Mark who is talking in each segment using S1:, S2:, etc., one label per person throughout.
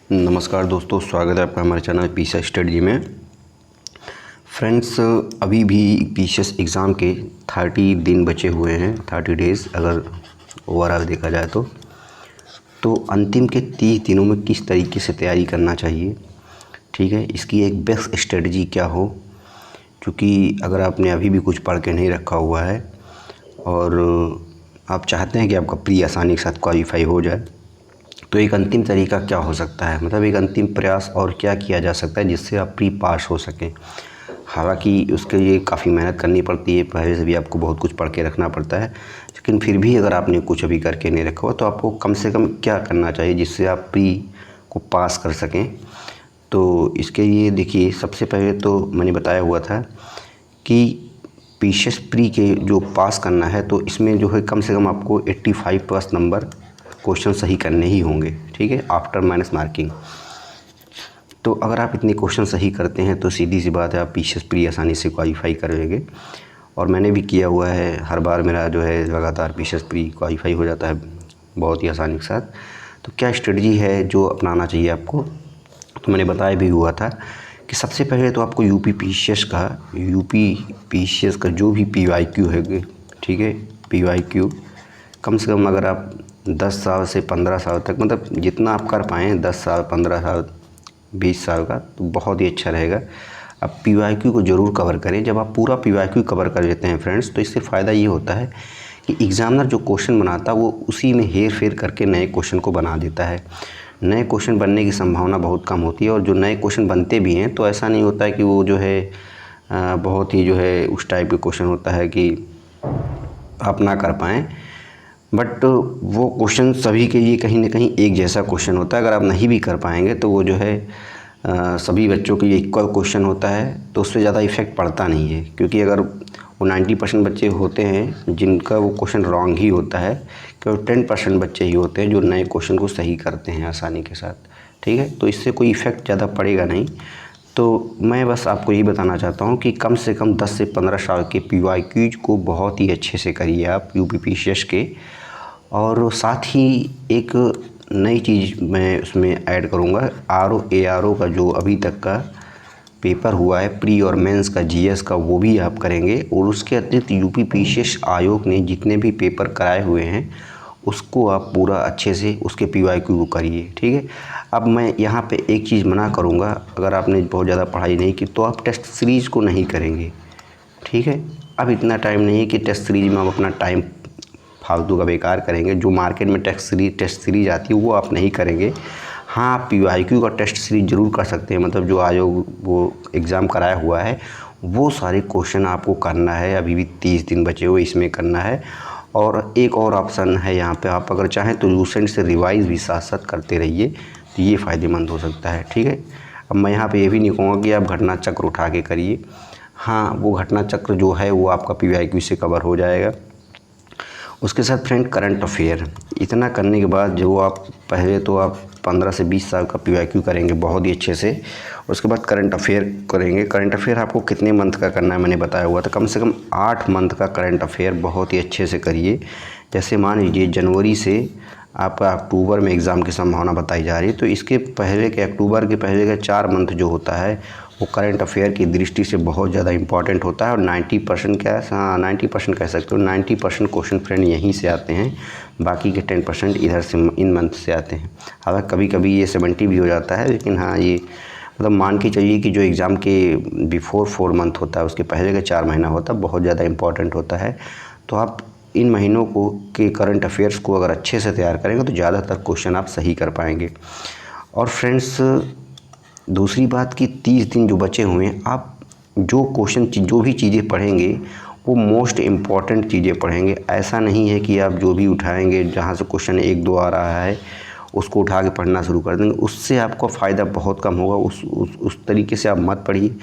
S1: नमस्कार दोस्तों, स्वागत है आपका हमारे चैनल पीसा स्टडी में। फ्रेंड्स, अभी भी पीसीएस एग्ज़ाम के 30 दिन बचे हुए हैं, 30 डेज़ अगर ओवरऑल देखा जाए तो अंतिम के 30 दिनों में किस तरीके से तैयारी करना चाहिए, ठीक है। इसकी एक बेस्ट स्ट्रेटजी क्या हो, क्योंकि अगर आपने अभी भी कुछ पढ़ के नहीं रखा हुआ है और आप चाहते हैं कि आपका प्री आसानी के साथ क्वालिफाई हो जाए, तो एक अंतिम तरीका क्या हो सकता है, मतलब एक अंतिम प्रयास और क्या किया जा सकता है जिससे आप प्री पास हो सकें। हालांकि उसके लिए काफ़ी मेहनत करनी पड़ती है, पहले से भी आपको बहुत कुछ पढ़ के रखना पड़ता है, लेकिन फिर भी अगर आपने कुछ अभी करके नहीं रखा हो तो आपको कम से कम क्या करना चाहिए जिससे आप प्री को पास कर सकें। तो इसके लिए देखिए, सबसे पहले तो मैंने बताया हुआ था कि पीसीएस प्री के जो पास करना है तो इसमें जो है कम से कम आपको 85+ नंबर क्वेश्चन सही करने ही होंगे, ठीक है, आफ्टर माइनस मार्किंग। तो अगर आप इतने क्वेश्चन सही करते हैं तो सीधी सी बात है आप पीसीएस प्री आसानी से क्वालिफाई करेंगे। और मैंने भी किया हुआ है, हर बार मेरा जो है लगातार पीसीएस प्री क्वालिफाई हो जाता है बहुत ही आसानी के साथ। तो क्या स्ट्रेटजी है जो अपनाना चाहिए आपको, तो मैंने बताया भी हुआ था कि सबसे पहले तो आपको यूपी पीसीएस का जो भी पीवाईक्यू है, ठीक है, पीवाईक्यू कम से कम अगर आप 10 साल से 15 साल तक, मतलब जितना आप कर पाएँ 10 साल 15 साल 20 साल का, तो बहुत ही अच्छा रहेगा। आप पीवाईक्यू को ज़रूर कवर करें। जब आप पूरा पीवाईक्यू कवर कर लेते हैं फ्रेंड्स, तो इससे फ़ायदा ये होता है कि एग्ज़ामिनर जो क्वेश्चन बनाता है वो उसी में हेर फेर करके नए क्वेश्चन को बना देता है। नए क्वेश्चन बनने की संभावना बहुत कम होती है, और जो नए क्वेश्चन बनते भी हैं तो ऐसा नहीं होता है कि वो जो है बहुत ही जो है उस टाइप के क्वेश्चन होता है कि आप ना कर पाएँ, बट वो क्वेश्चन सभी के लिए कहीं ना कहीं एक जैसा क्वेश्चन होता है। अगर आप नहीं भी कर पाएंगे तो वो जो है सभी बच्चों के लिए इक्वल क्वेश्चन होता है, तो उससे ज़्यादा इफ़ेक्ट पड़ता नहीं है। क्योंकि अगर वो 90% बच्चे होते हैं जिनका वो क्वेश्चन रॉन्ग ही होता है, केवल 10% बच्चे ही होते हैं जो नए क्वेश्चन को सही करते हैं आसानी के साथ, ठीक है। तो इससे कोई इफ़ेक्ट ज़्यादा पड़ेगा नहीं। तो मैं बस आपको यही बताना चाहता हूँ कि कम से कम 10 से 15 साल के पीवाईक्यूज को बहुत ही अच्छे से करिए आप यूपी पीसीएस के। और साथ ही एक नई चीज़ मैं उसमें ऐड करूँगा, आरओ का जो अभी तक का पेपर हुआ है प्री और मेंस का जीएस का, वो भी आप करेंगे। और उसके अतिरिक्त यूपी पीसीएस आयोग ने जितने भी पेपर कराए हुए हैं उसको आप पूरा अच्छे से उसके पीवाईक्यू को करिए, ठीक है। अब मैं यहाँ पे एक चीज़ मना करूँगा, अगर आपने बहुत ज़्यादा पढ़ाई नहीं की तो आप टेस्ट सीरीज़ को नहीं करेंगे, ठीक है। अब इतना टाइम नहीं है कि टेस्ट सीरीज में आप अपना टाइम फालतू का बेकार करेंगे। जो मार्केट में टेस्ट सीरीज आती है वो आप नहीं करेंगे। हाँ, आप पीवाईक्यू का टेस्ट सीरीज ज़रूर कर सकते हैं, मतलब जो आयोग वो एग्ज़ाम कराया हुआ है वो सारे क्वेश्चन आपको करना है। अभी भी 30 दिन बचे हुए, इसमें करना है। और एक और ऑप्शन है यहाँ पे, आप अगर चाहें तो लूसेंट से रिवाइज़ भी साथ साथ करते रहिए, तो ये फ़ायदेमंद हो सकता है, ठीक है। अब मैं यहाँ पे ये भी नहीं कहूँगा कि आप घटना चक्र उठा के करिए। हाँ, वो घटना चक्र जो है वो आपका पीवाईक्यू से कवर हो जाएगा। उसके साथ फ्रेंड करंट अफेयर, इतना करने के बाद जो आप पहले तो आप 15 से 20 साल का पीवाईक्यू करेंगे बहुत ही अच्छे से। उसके बाद करंट अफेयर करेंगे। करंट अफेयर आपको कितने मंथ का करना है मैंने बताया हुआ था, कम से कम 8 मंथ का करंट अफेयर बहुत ही अच्छे से करिए। जैसे मान लीजिए जनवरी से आपका अक्टूबर में एग्ज़ाम की संभावना बताई जा रही है, तो इसके पहले के अक्टूबर के पहले के 4 मंथ जो होता है वो करंट अफेयर की दृष्टि से बहुत ज़्यादा इंपॉर्टेंट होता है। और 90% क्या है, हाँ 90% कह सकते हो, 90% क्वेश्चन फ्रेंड यहीं से आते हैं, बाकी के 10% इधर से इन मंथ से आते हैं। हालांकि कभी कभी ये 70 भी हो जाता है, लेकिन हाँ ये मतलब मान के चलिए कि जो एग्ज़ाम के बिफोर 4 मंथ होता है उसके पहले का 4 महीना होता है बहुत ज़्यादा इंपॉर्टेंट होता है। तो आप इन महीनों को के करंट अफेयर्स को अगर अच्छे से तैयार करेंगे तो ज़्यादातर क्वेश्चन आप सही कर पाएंगे। और फ्रेंड्स, दूसरी बात कि 30 दिन जो बचे हुए हैं, आप जो भी चीज़ें पढ़ेंगे वो मोस्ट इम्पॉर्टेंट चीज़ें पढ़ेंगे। ऐसा नहीं है कि आप जो भी उठाएंगे, जहाँ से क्वेश्चन 1-2 आ रहा है उसको उठा के पढ़ना शुरू कर देंगे, उससे आपको फ़ायदा बहुत कम होगा। उस तरीके से आप मत पढ़िए।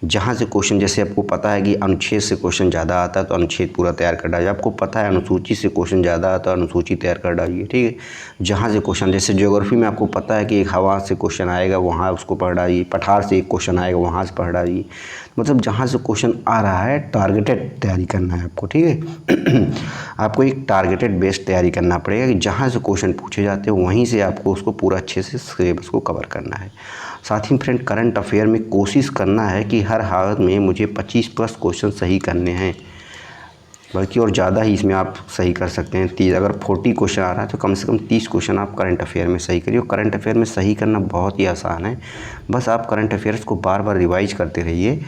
S1: जहाँ से क्वेश्चन, जैसे आपको पता है कि अनुच्छेद से क्वेश्चन ज़्यादा आता है तो अनुच्छेद पूरा तैयार कर डालिए। आपको पता है अनुसूची से क्वेश्चन ज़्यादा आता है, अनुसूची तैयार कर डालिए, ठीक है। जहाँ से क्वेश्चन, जैसे ज्योग्राफी में आपको पता है कि एक हवा से क्वेश्चन आएगा, वहाँ उसको पढ़ डालिए। पठार से एक क्वेश्चन आएगा, वहाँ से पढ़ डालिए। मतलब जहाँ से क्वेश्चन आ रहा है टारगेटेड तैयारी करना है आपको, ठीक है। आपको एक टारगेटेड बेस्ड तैयारी करना पड़ेगा कि जहाँ से क्वेश्चन पूछे जाते हैं वहीं से आपको उसको पूरा अच्छे से सिलेबस को कवर करना है। साथ ही फ्रेंड करंट अफेयर में कोशिश करना है कि हर हालत में मुझे 25+ क्वेश्चन सही करने हैं, बल्कि और ज़्यादा ही इसमें आप सही कर सकते हैं। 30 अगर 40 क्वेश्चन आ रहा है तो कम से कम 30 क्वेश्चन आप करंट अफेयर में सही करिए। और करंट अफेयर में सही करना बहुत ही आसान है, बस आप करंट अफेयर्स को बार बार रिवाइज करते रहिए।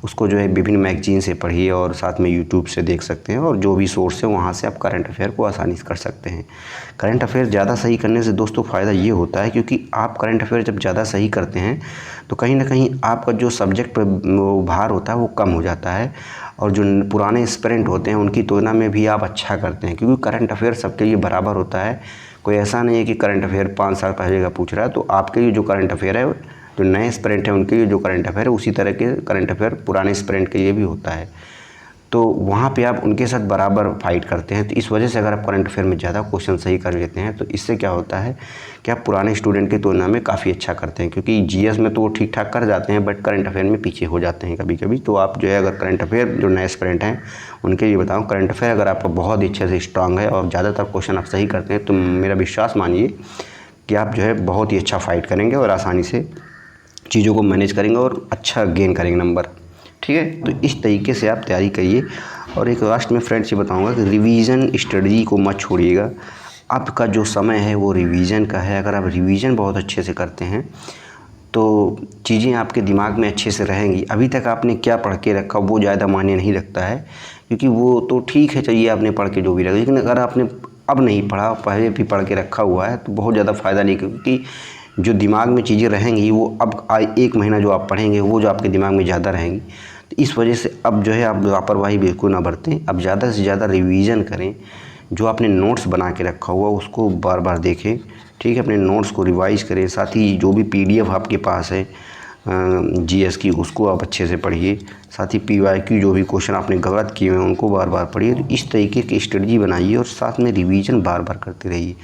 S1: उसको जो है विभिन्न मैगजीन से पढ़िए और साथ में यूट्यूब से देख सकते हैं, और जो भी सोर्स है वहाँ से आप करंट अफेयर को आसानी से कर सकते हैं। करंट अफेयर ज़्यादा सही करने से दोस्तों फ़ायदा ये होता है, क्योंकि आप करंट अफेयर जब ज़्यादा सही करते हैं तो कहीं ना कहीं आपका जो सब्जेक्ट पर भार होता है वो कम हो जाता है, और जो पुराने एस्पिरेंट होते हैं उनकी तुलना में भी आप अच्छा करते हैं, क्योंकि करंट अफेयर सबके लिए बराबर होता है। कोई ऐसा नहीं है कि करंट अफेयर 5 साल पहले का पूछ रहा है तो आपके लिए जो करंट अफेयर है, जो नए एस्पिरेंट हैं उनके लिए जो करंट अफेयर है, उसी तरह के करंट अफेयर पुराने एस्पिरेंट के लिए भी होता है। तो वहाँ पे आप उनके साथ बराबर फाइट करते हैं। तो इस वजह से अगर आप करंट अफेयर में ज़्यादा क्वेश्चन सही कर लेते हैं तो इससे क्या होता है कि आप पुराने स्टूडेंट की तुलना में काफ़ी अच्छा करते हैं, क्योंकि जीएस में तो वो ठीक ठाक कर जाते हैं बट करंट अफेयर में पीछे हो जाते हैं कभी कभी। तो आप जो है अगर करंट अफेयर जो नए एस्पिरेंट हैं उनके लिए बताऊँ, करंट अफेयर अगर आपका बहुत ही अच्छे से स्ट्रांग है और ज़्यादातर क्वेश्चन आप सही करते हैं तो मेरा विश्वास मानिए कि आप जो है बहुत ही अच्छा फाइट करेंगे और आसानी से चीज़ों को मैनेज करेंगे और अच्छा गेन करेंगे नंबर, ठीक है। तो इस तरीके से आप तैयारी करिए। और एक लास्ट में फ्रेंड्स ये बताऊंगा कि रिवीजन स्टडी को मत छोड़िएगा। आपका जो समय है वो रिवीजन का है। अगर आप रिवीजन बहुत अच्छे से करते हैं तो चीज़ें आपके दिमाग में अच्छे से रहेंगी। अभी तक आपने क्या पढ़ के रखा वो ज़्यादा मायने नहीं रखता है, क्योंकि वो तो ठीक है, चाहिए आपने पढ़ के जो भी रखा, लेकिन अगर आपने अब नहीं पढ़ा, पहले भी पढ़ के रखा हुआ है तो बहुत ज़्यादा फ़ायदा नहीं, क्योंकि जो दिमाग में चीज़ें रहेंगी वो अब 1 महीना जो आप पढ़ेंगे वो जो आपके दिमाग में ज़्यादा रहेंगी। तो इस वजह से अब जो है आप लापरवाही बिल्कुल ना बरतें। अब ज़्यादा से ज़्यादा रिवीजन करें। जो आपने नोट्स बना के रखा हुआ उसको बार बार देखें, ठीक है। अपने नोट्स को रिवाइज करें। साथ ही जो भी पीडीएफ आपके पास है जीएस की उसको आप अच्छे से पढ़िए। साथ ही पीवाईक्यू जो भी क्वेश्चन आपने गलत किए हैं उनको बार बार पढ़िए। तो इस तरीके की स्ट्रेटजी बनाइए और साथ में रिवीजन बार बार करते रहिए।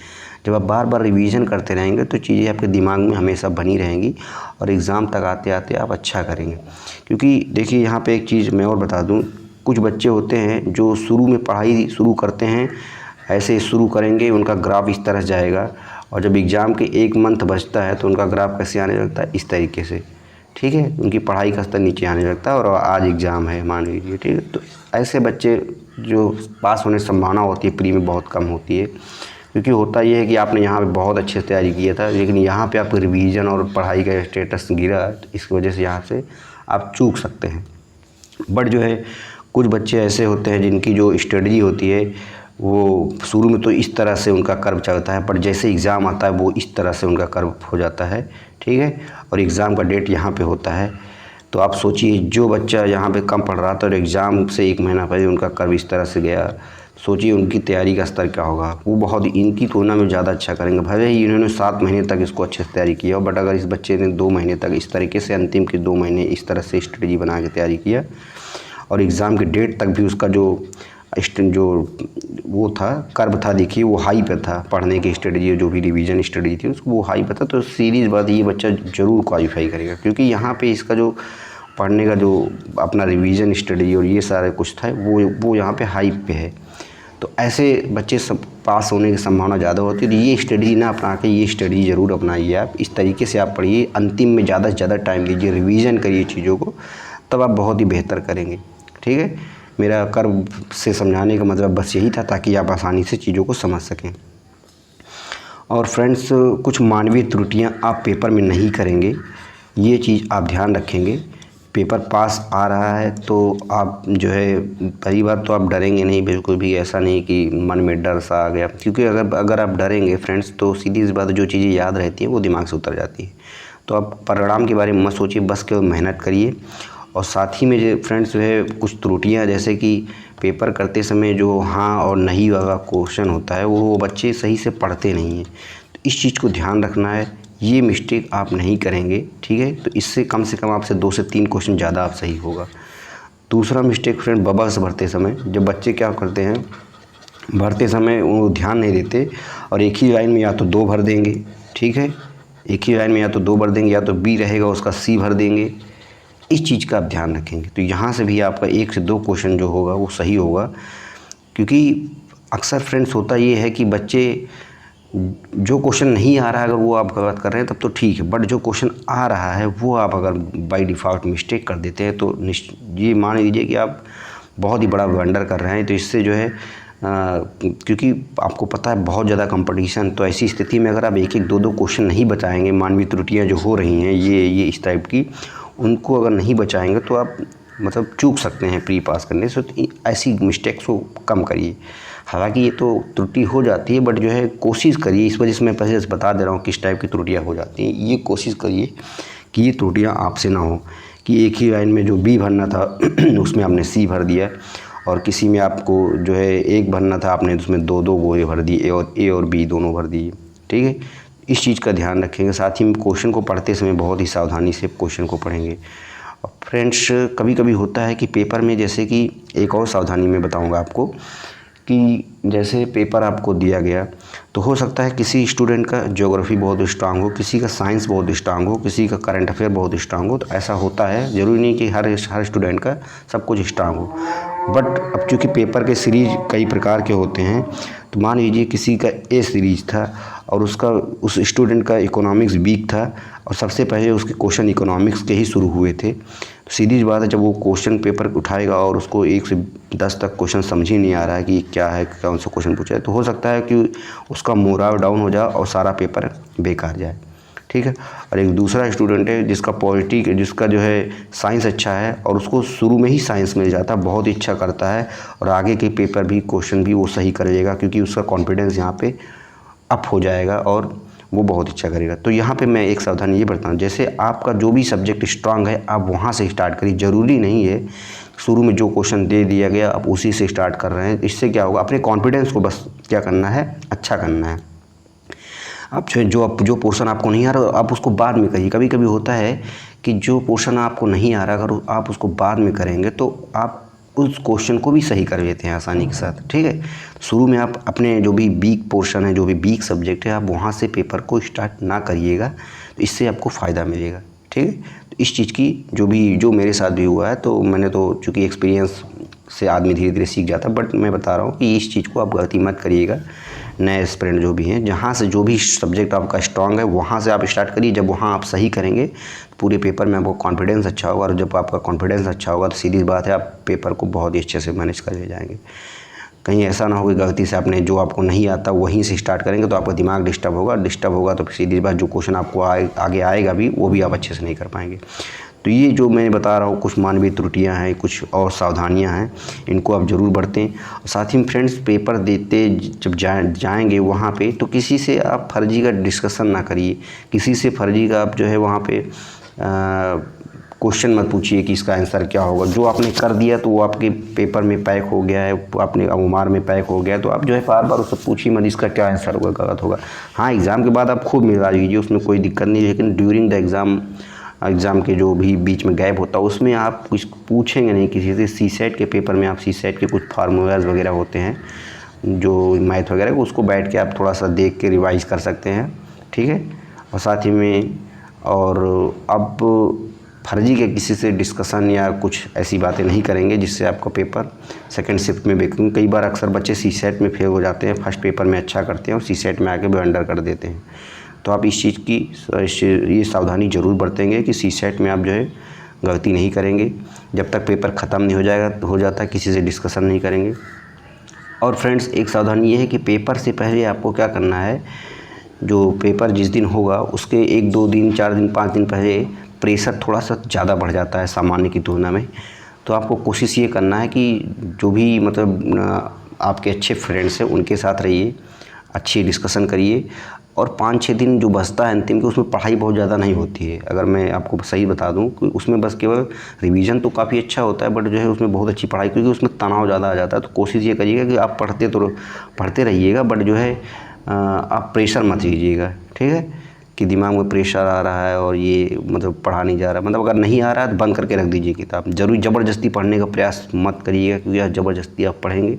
S1: जब आप बार बार रिवीजन करते रहेंगे तो चीज़ें आपके दिमाग में हमेशा बनी रहेंगी और एग्ज़ाम तक आते आते आप अच्छा करेंगे। क्योंकि देखिए यहाँ पे एक चीज़ मैं और बता दूँ, कुछ बच्चे होते हैं जो शुरू में पढ़ाई शुरू करते हैं, ऐसे शुरू करेंगे उनका ग्राफ इस तरह जाएगा, और जब एग्ज़ाम के 1 मंथ बचता है तो उनका ग्राफ कैसे आने लगता है, इस तरीके से, ठीक है। उनकी पढ़ाई का स्तर नीचे आने लगता है और आज एग्ज़ाम है मान लीजिए, ठीक है। तो ऐसे बच्चे जो पास होने की संभावना होती है प्री में बहुत कम होती है, क्योंकि होता ये है कि आपने यहाँ पे बहुत अच्छे से तैयारी किया था लेकिन यहाँ पे आपका रिवीजन और पढ़ाई का स्टेटस गिरा, तो इसकी वजह से यहाँ से आप चूक सकते हैं। बट जो है कुछ बच्चे ऐसे होते हैं जिनकी जो स्ट्रेटजी होती है वो शुरू में तो इस तरह से उनका कर्व चलता है, पर जैसे एग्ज़ाम आता है वो इस तरह से उनका कर्व हो जाता है, ठीक है। और एग्ज़ाम का डेट यहाँ पे होता है। तो आप सोचिए जो बच्चा यहाँ पे कम पढ़ रहा था और एग्ज़ाम से 1 महीना पहले उनका कर्व इस तरह से गया, सोचिए उनकी तैयारी का स्तर क्या होगा। वो बहुत इनकी तुलना में ज़्यादा अच्छा करेंगे। भले ही इन्होंने 7 महीने तक इसको अच्छे से तैयारी किया हो, बट अगर इस बच्चे ने 2 महीने तक इस तरीके से अंतिम के 2 महीने इस तरह से स्ट्रेटजी बना के तैयारी किया और एग्ज़ाम के डेट तक भी उसका जो वो था कर्व था, देखिए वो हाई पे था, पढ़ने की स्ट्रेटजी जो भी रिवीजन स्ट्रेटजी थी उसको वो हाई पे था, तो सीरीज बात ये बच्चा ज़रूर क्वालिफाई करेगा, क्योंकि यहाँ पे इसका जो पढ़ने का जो अपना रिवीजन स्ट्रेटजी और ये सारे कुछ था वो यहाँ पे हाई पे है। तो ऐसे बच्चे सब पास होने की संभावना ज़्यादा होती है। तो ये स्ट्रेटजी ना अपना के ये स्ट्रेटजी ज़रूर अपनाइए आप। इस तरीके से आप पढ़िए, अंतिम में ज़्यादा से ज़्यादा टाइम दीजिए, रिवीजन करिए चीज़ों को, तब आप बहुत ही बेहतर करेंगे, ठीक है। मेरा कर्व से समझाने का मतलब बस यही था, ताकि आप आसानी से चीज़ों को समझ सकें। और फ्रेंड्स कुछ मानवीय त्रुटियाँ आप पेपर में नहीं करेंगे, ये चीज़ आप ध्यान रखेंगे। पेपर पास आ रहा है तो आप जो है पहली बार तो आप डरेंगे नहीं, बिल्कुल भी ऐसा नहीं कि मन में डर सा आ गया, क्योंकि अगर आप डरेंगे फ्रेंड्स तो सीधी सी बात जो चीज़ें याद रहती हैं वो दिमाग से उतर जाती है। तो आप परिणाम के बारे में मत सोचिए, बस केवल मेहनत करिए। और साथ ही में जो फ्रेंड्स जो है कुछ त्रुटियाँ, जैसे कि पेपर करते समय जो हाँ और नहीं वाला क्वेश्चन होता है वो बच्चे सही से पढ़ते नहीं हैं, तो इस चीज़ को ध्यान रखना है। ये मिस्टेक आप नहीं करेंगे, ठीक है। तो इससे कम से कम आपसे 2 से 3 क्वेश्चन ज़्यादा आप सही होगा। दूसरा मिस्टेक फ्रेंड, बबल्स भरते समय जब बच्चे क्या करते हैं, भरते समय वो ध्यान नहीं देते और एक ही लाइन में या तो 2 भर देंगे, ठीक है, एक ही लाइन में या तो 2 भर देंगे या तो बी रहेगा उसका सी भर देंगे, इस चीज़ का आप ध्यान रखेंगे तो यहाँ से भी आपका 1 से 2 क्वेश्चन जो होगा वो सही होगा। क्योंकि अक्सर फ्रेंड्स होता ये है कि बच्चे जो क्वेश्चन नहीं आ रहा है अगर वो आप गलत कर रहे हैं तब तो ठीक है, बट जो क्वेश्चन आ रहा है वो आप अगर बाय डिफ़ॉल्ट मिस्टेक कर देते हैं तो ये मान लीजिए कि आप बहुत ही बड़ा ब्लंडर कर रहे हैं। तो इससे जो है क्योंकि आपको पता है बहुत ज़्यादा कंपटीशन, तो ऐसी स्थिति में अगर आप 1-1, 2-2 क्वेश्चन नहीं बचाएंगे, मानवीय त्रुटियाँ जो हो रही हैं ये इस टाइप की, उनको अगर नहीं बचाएंगे तो आप मतलब चूक सकते हैं प्री पास करने से। तो ऐसी मिस्टेक्स को कम करिए। हालांकि ये तो त्रुटि हो जाती है, बट जो है कोशिश करिए, इस वजह से मैं पहले से बता दे रहा हूँ किस टाइप की त्रुटियाँ हो जाती हैं। ये कोशिश करिए कि ये त्रुटियाँ आपसे ना हो कि एक ही लाइन में जो बी भरना था उसमें आपने सी भर दिया, और किसी में आपको जो है 1 भरना था आपने उसमें 2-2 गोले भर दिए, ए और बी दोनों भर दिए। ठीक है, इस चीज़ का ध्यान रखेंगे। साथ ही क्वेश्चन को पढ़ते समय बहुत ही सावधानी से क्वेश्चन को पढ़ेंगे। फ्रेंड्स कभी कभी होता है कि पेपर में, जैसे कि एक और सावधानी मैं बताऊंगा आपको कि जैसे पेपर आपको दिया गया तो हो सकता है किसी स्टूडेंट का ज्योग्राफी बहुत स्ट्रांग हो, किसी का साइंस बहुत स्ट्रांग हो, किसी का करंट अफेयर बहुत स्ट्रांग हो। तो ऐसा होता है, ज़रूरी नहीं कि हर स्टूडेंट का सब कुछ स्ट्रांग हो। बट अब चूँकि पेपर के सीरीज कई प्रकार के होते हैं, तो मान लीजिए किसी का ए सीरीज था और उस स्टूडेंट का इकोनॉमिक्स वीक था और सबसे पहले उसके क्वेश्चन इकोनॉमिक्स के ही शुरू हुए थे। तो सीधी बात है, जब वो क्वेश्चन पेपर उठाएगा और उसको 1 से 10 तक क्वेश्चन समझ ही नहीं आ रहा है कि क्या है, कौन सा क्वेश्चन पूछा है, तो हो सकता है कि उसका मोराल डाउन हो जाए और सारा पेपर बेकार जाए। ठीक है, और एक दूसरा स्टूडेंट है जिसका जो है साइंस अच्छा है और उसको शुरू में ही साइंस मिल जाता है, बहुत इच्छा करता है और आगे के पेपर भी क्वेश्चन भी वो सही करेगा क्योंकि उसका कॉन्फिडेंस यहाँ पे अप हो जाएगा और वो बहुत इच्छा करेगा। तो यहाँ पे मैं एक सावधानी ये बरतना हूँ, जैसे आपका जो भी सब्जेक्ट स्ट्रांग है आप वहाँ से स्टार्ट करिए। ज़रूरी नहीं है शुरू में जो क्वेश्चन दे दिया गया आप उसी से स्टार्ट कर रहे हैं। इससे क्या होगा, अपने कॉन्फिडेंस को बस क्या करना है, अच्छा करना है। आप जो पोर्शन आपको नहीं आ रहा आप उसको बाद में करिए। कभी कभी होता है कि जो पोर्शन आपको नहीं आ रहा अगर आप उसको बाद में करेंगे तो आप उस क्वेश्चन को भी सही कर लेते हैं आसानी के साथ। ठीक है, शुरू में आप अपने जो भी वीक पोर्शन है, जो भी वीक सब्जेक्ट है, आप वहाँ से पेपर को स्टार्ट ना करिएगा, तो इससे आपको फ़ायदा मिलेगा। ठीक है, तो इस चीज़ की जो मेरे साथ भी हुआ है, तो मैंने तो चूँकि एक्सपीरियंस से आदमी धीरे धीरे सीख जाता है, बट मैं बता रहा हूँ कि इस चीज़ को आप गलती मत करिएगा। नए एस्पिरेंट जो भी हैं, जहाँ से जो भी सब्जेक्ट आपका स्ट्रांग है वहाँ से आप स्टार्ट करिए। जब वहाँ आप सही करेंगे तो पूरे पेपर में आपको कॉन्फिडेंस अच्छा होगा, और जब आपका कॉन्फिडेंस अच्छा होगा तो सीधी बात है आप पेपर को बहुत ही अच्छे से मैनेज कर ले जाएंगे। कहीं ऐसा ना हो कि गलती से आपने जो आपको नहीं आता वहीं से स्टार्ट करेंगे तो आपका दिमाग डिस्टर्ब होगा तो सीधी बात जो क्वेश्चन आपको आगे आएगा भी वो भी आप अच्छे से नहीं कर पाएंगे। तो ये जो मैं बता रहा हूँ कुछ मानवीय त्रुटियाँ हैं, कुछ और सावधानियाँ हैं, इनको आप ज़रूर बरतें। और साथ ही फ्रेंड्स पेपर देते जब जाएंगे वहाँ पे तो किसी से आप फर्जी का डिस्कशन ना करिए, किसी से फर्जी का आप जो है वहाँ पे क्वेश्चन मत पूछिए कि इसका आंसर क्या होगा। जो आपने कर दिया तो वो आपके पेपर में पैक हो गया है, आपने अमुमार में पैक हो गया, तो आप जो है बार बार उससे पूछिए मत इसका क्या आंसर होगा, गलत होगा। हाँ, एग्ज़ाम के बाद आप खूब मिला लीजिए, उसमें कोई दिक्कत नहीं, लेकिन ड्यूरिंग द एग्ज़ाम के जो भी बीच में गैप होता है उसमें आप कुछ पूछेंगे नहीं किसी से। सीसेट के पेपर में आप सीसेट के कुछ फार्मूलाज वगैरह होते हैं जो मैथ वगैरह, उसको बैठ के आप थोड़ा सा देख के रिवाइज़ कर सकते हैं। ठीक है, और साथ ही में और अब फर्जी के किसी से डिस्कशन या कुछ ऐसी बातें नहीं करेंगे जिससे आपका पेपर सेकंड शिफ्ट में क्योंकि कई बार अक्सर बच्चे सीसेट में फेल हो जाते हैं, फर्स्ट पेपर में अच्छा करते हैं और सीसेट में आके ब्लंडर कर देते हैं। तो आप इस चीज़ की ये सावधानी ज़रूर बरतेंगे कि सीसेट में आप जो है गलती नहीं करेंगे। जब तक पेपर ख़त्म नहीं हो जाता किसी से डिस्कशन नहीं करेंगे। और फ्रेंड्स एक सावधानी ये है कि पेपर से पहले आपको क्या करना है, जो पेपर जिस दिन होगा उसके 1-2 दिन 4 दिन 5 दिन पहले प्रेशर थोड़ा सा ज़्यादा बढ़ जाता है सामान्य की तुलना में। तो आपको कोशिश ये करना है कि जो भी मतलब आपके अच्छे फ्रेंड्स हैं उनके साथ रहिए, अच्छी डिस्कशन करिए। और 5-6 दिन जो बचता है अंतिम के उसमें पढ़ाई बहुत ज़्यादा नहीं होती है। अगर मैं आपको सही बता दूं कि उसमें बस केवल रिवीजन तो काफ़ी अच्छा होता है, बट जो है उसमें बहुत अच्छी पढ़ाई, क्योंकि उसमें तनाव ज़्यादा आ जाता है। तो कोशिश ये करिएगा कि आप पढ़ते रहिएगा, बट जो है आप प्रेशर मत लीजिएगा। ठीक है, कि दिमाग में प्रेशर आ रहा है और ये मतलब पढ़ा नहीं जा रहा, मतलब अगर नहीं आ रहा है तो बंद करके रख दीजिए किताब। जरूर ज़बरदस्ती पढ़ने का प्रयास मत करिएगा, क्योंकि ज़बरदस्ती आप पढ़ेंगे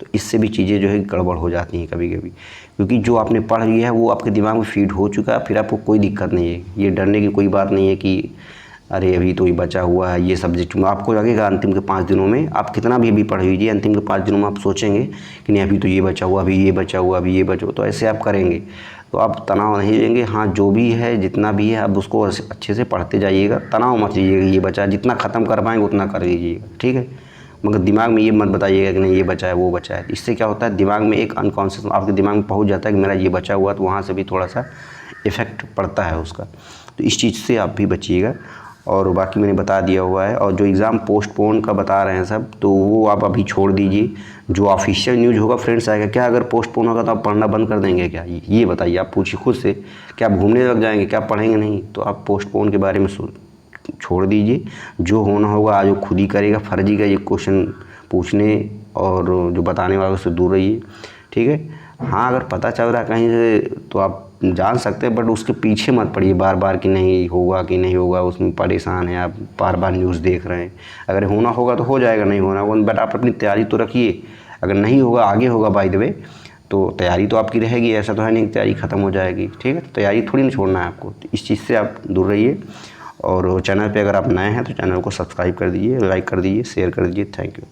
S1: तो इससे भी चीज़ें जो है गड़बड़ हो जाती हैं कभी कभी। क्योंकि जो आपने पढ़ लिया है वो आपके दिमाग में फीड हो चुका है, फिर आपको कोई दिक्कत नहीं है। ये डरने की कोई बात नहीं है कि अरे अभी तो ये बचा हुआ है ये सब्जेक्ट में, आपको लगेगा अंतिम के 5 दिनों में आप कितना भी अभी पढ़ लीजिए, अंतिम के 5 दिनों में आप सोचेंगे कि नहीं अभी तो ये बचा हुआ, अभी ये बचा हुआ, अभी ये बचा हुआ, तो ऐसे आप करेंगे तो आप तनाव नहीं लेंगे। हाँ जो भी है जितना भी है आप उसको अच्छे से पढ़ते जाइएगा, तनाव मत लीजिएगा ये बचा, जितना ख़त्म कर पाएंगे उतना कर लीजिएगा, ठीक है। मगर दिमाग में ये मत बताइएगा कि नहीं ये बचा है वो बचा है, इससे क्या होता है दिमाग में एक अनकॉन्शियस आपके दिमाग में पहुंच जाता है कि मेरा ये बचा हुआ, तो वहाँ से भी थोड़ा सा इफ़ेक्ट पड़ता है उसका, तो इस चीज़ से आप भी बचिएगा। और बाकी मैंने बता दिया हुआ है। और जो एग्ज़ाम पोस्टपोन का बता रहे हैं सब, तो वो आप अभी छोड़ दीजिए, जो ऑफिशियल न्यूज़ होगा फ्रेंड्स आएगा। क्या अगर पोस्टपोन होगा तो आप पढ़ना बंद कर देंगे क्या, ये बताइए, आप पूछिए खुद से। क्या आप घूमने लग जाएंगे, क्या आप पढ़ेंगे नहीं? तो आप पोस्टपोन के बारे में छोड़ दीजिए, जो होना होगा आज वो खुद ही करेगा। फर्जी का ये क्वेश्चन पूछने और जो बताने वालों से दूर रहिए, ठीक है। हाँ अगर पता चल रहा है कहीं से तो आप जान सकते हैं, बट उसके पीछे मत पड़िए बार बार कि नहीं होगा कि नहीं होगा, उसमें परेशान हैं आप, बार बार न्यूज़ देख रहे हैं। अगर होना होगा तो हो जाएगा, नहीं होना होगा बट आप अपनी तैयारी तो रखिए। अगर नहीं होगा आगे होगा बाय द वे, तो तैयारी तो आपकी रहेगी, ऐसा तो है नहीं कि तैयारी ख़त्म हो जाएगी, ठीक है। तो तैयारी थोड़ी ना छोड़ना है आपको, तो इस चीज़ से आप दूर रहिए। और चैनल पे अगर आप नए हैं तो चैनल को सब्सक्राइब कर दीजिए, लाइक कर दीजिए, शेयर कर दीजिए। Thank you.